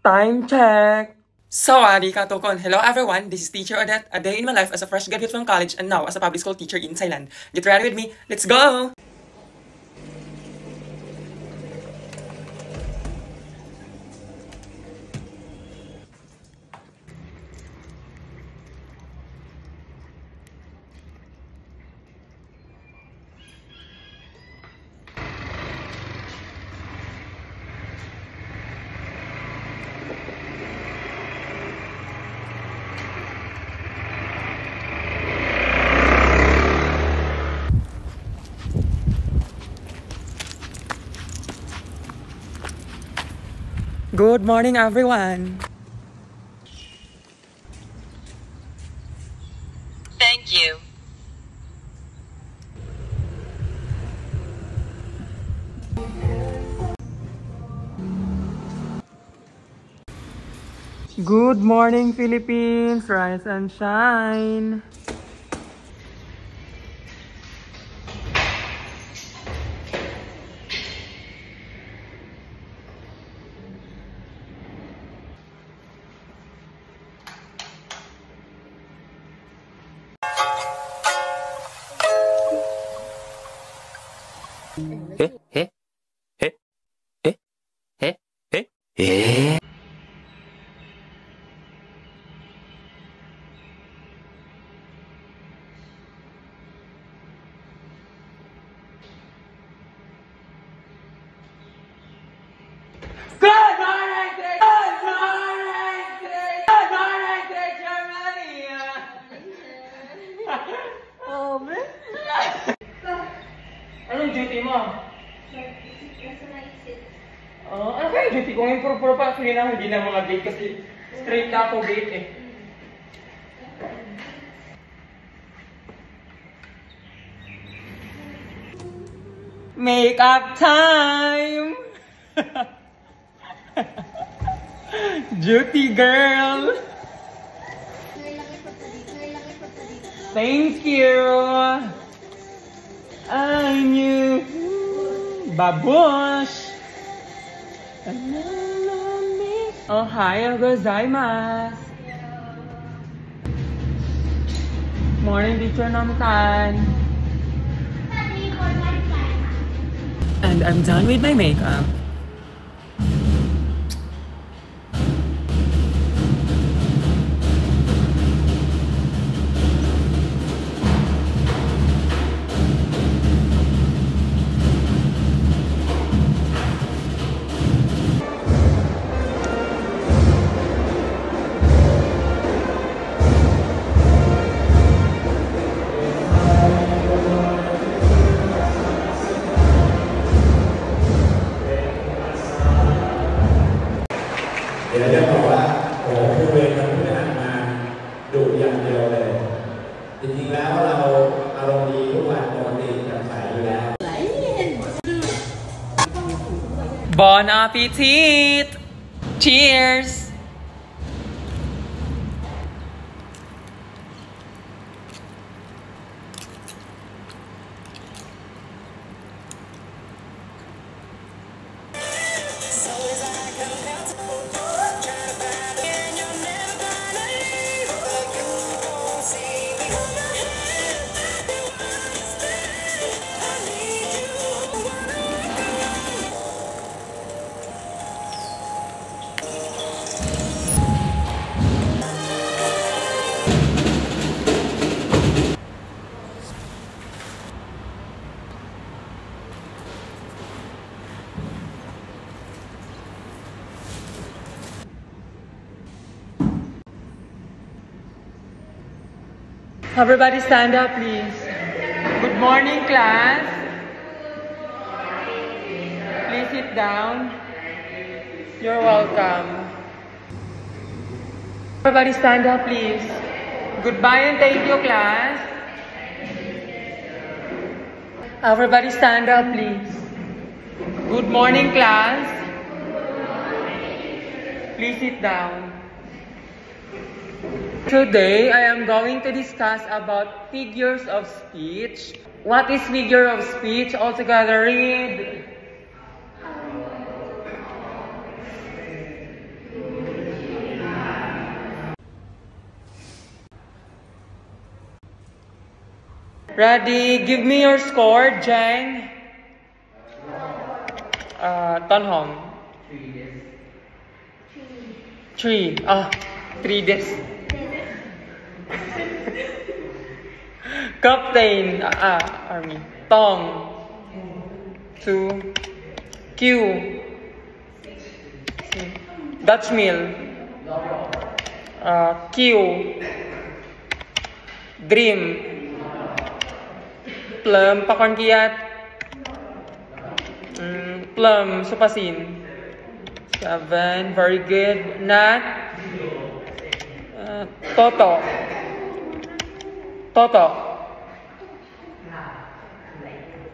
Time check! Sawadee-ka, Tokon. Hello everyone, this is Teacher Odette, a day in my life as a fresh graduate from college and now as a public school teacher in Thailand. Get ready with me, let's go! Good morning, everyone! Thank you. Good morning, Philippines! Rise and shine! Good morning, Germany! Oh, man! Anong duty mo? Ano kaya duty ko ngayon? Puro pa. Sige na, hindi na mga gate kasi straight na ako gate eh. Makeup time! Duty girl! Thank you! I knew! Babush! Ohayou gozaimasu! Morning, teacher Namsan! And I'm done with my makeup.เดี๋ยวจะบอกว่าโอ้โหคือเวรมันไม่หันมาดุอย่างเดียวเลยจริงๆแล้วเราอารมณ์ดีทุกวันปกติแจ่มใสอยู่แล้ว Bon appetit! Cheers! Everybody stand up, please. Good morning, class. Please sit down. You're welcome. Everybody stand up, please. Goodbye and thank you, class. Everybody stand up, please. Good morning, class. Please sit down. Today, I am going to discuss about figures of speech. What is figure of speech? Altogether, read. Ready? Give me your score, Jang. Tonhong. 3. 3 days. Captain. Army. Tong. 2. Q. Dutch Mill. Q. Dream. Plum. Pakwan Kiat. Plum. Supasin. 7. Very good. Nat. Toto. Toto.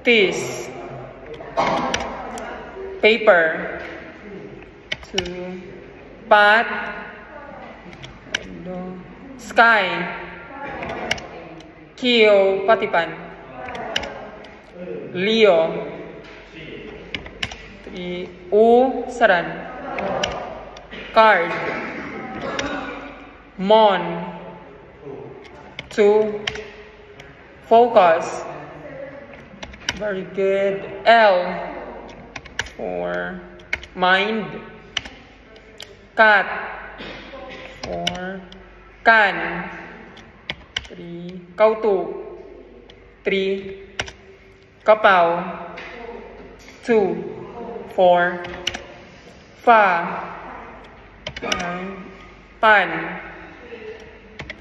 Tis. Paper. 2. Pat. Sky. Kyo. Patipan. Leo. 3. U. Saran. Card. Mon. 2. Focus. Very good. L. 4. Mind. Cat. 4. Can. 3. Kautu. 3. Kapaw. 2. 4. Fa. 5. Pan.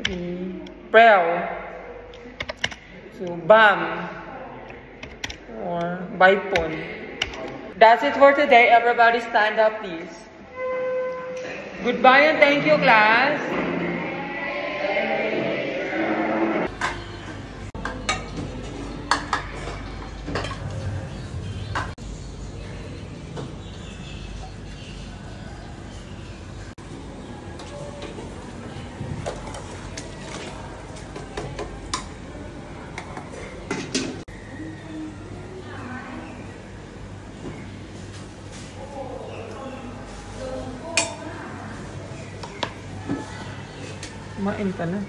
3. Prel. 2. Bam. 4. Baipon. That's it for today. Everybody stand up, please. Goodbye and thank you, class. Kumain ka na.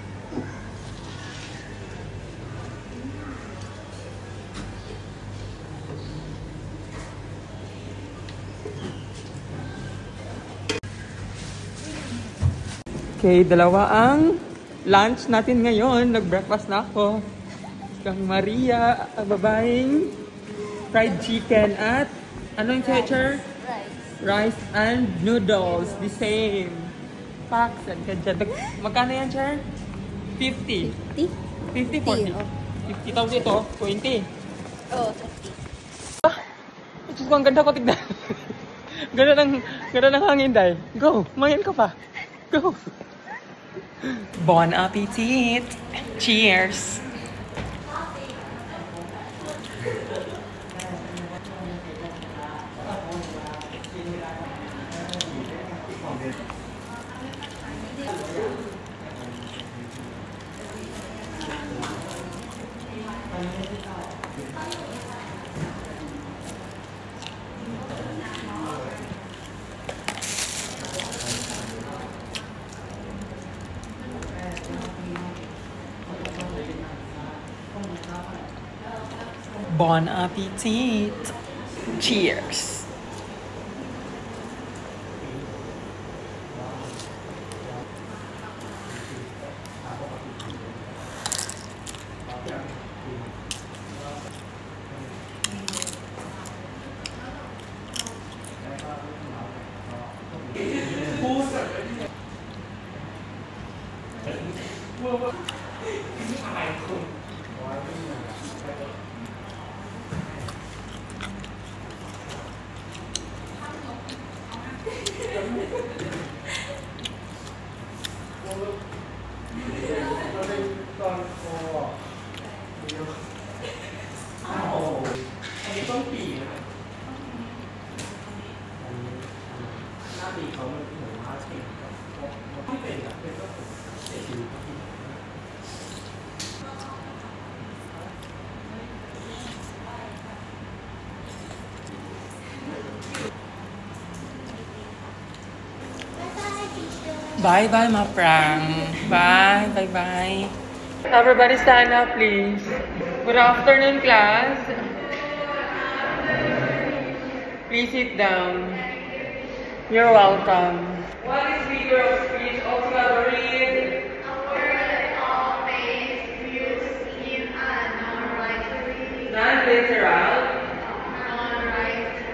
Okay, dalawa ang lunch natin ngayon. Nag-breakfast na ako. Kang Maria, babaeng fried chicken at ano yung teacher? Rice and noodles. The same. Packs and kadyan. Magkano yan, Chair? 50. 50, 40. 50 tapos ito, 20. Oo, 50. Diyos ko, ang ganda ko tignan. Ganda ng hangin, Day. Go, mayan ka pa. Go. Bon appetit! Cheers! Bon appetit! Cheers! Bye-bye, ma-prang. Bye, bye-bye. Everybody stand up, please. Good afternoon, class. Please sit down. You're welcome. What is figure of speech? Altogether read. A word that always used in a non-right Non-literal. non-right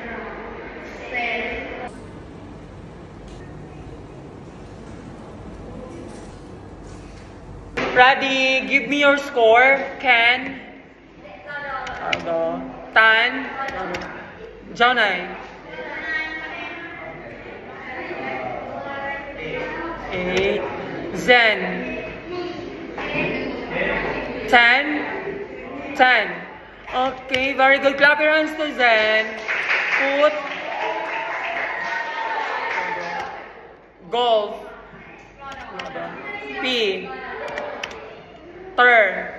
sense. Ready? Give me your score. Ken. Tan. Jonay. 8. Zen. 10. Okay, very good. Clap your hands to Zen. Put. Golf. P. Tur.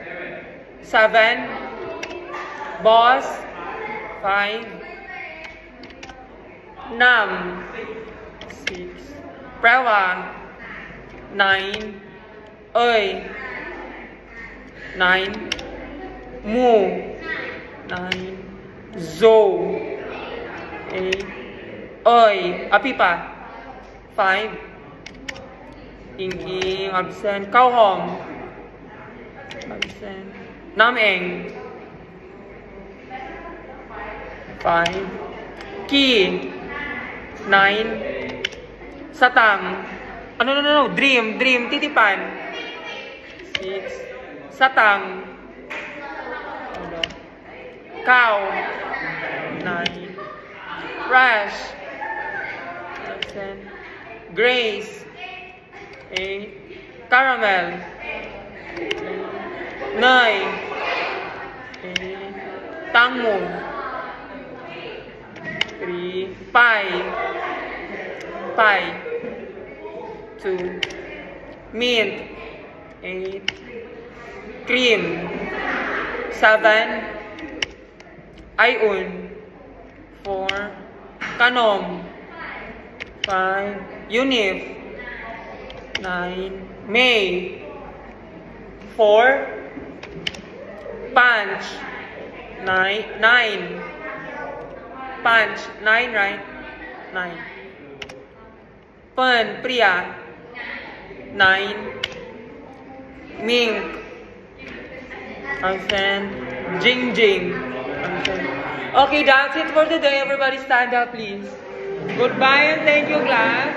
7. Boss. 5. Nam. 6. Prewa. 9. Ơi. 9. Mu. 9. Zo. 8. Ơi. Apipa. 5. Ing absent. Cao Hong. Absent. Nam Eng. 5. Ki. 9. Satang. No. Dream. Titipan. 6. Satang. Cow. 9. Fresh. Grace. 8. Caramel. 9. 8. Tangmo. 3. Pie. 2. Mint. 8. Cream. 7. Ayun. 4. Kanom. 5. Unif. 9. May. 4. Punch. 9. Punch. 9, right? 9. Pen. Priya. 9. Mink. Absent. Jing. Absent. Okay, that's it for today. Everybody stand up, please. Goodbye and thank you, class.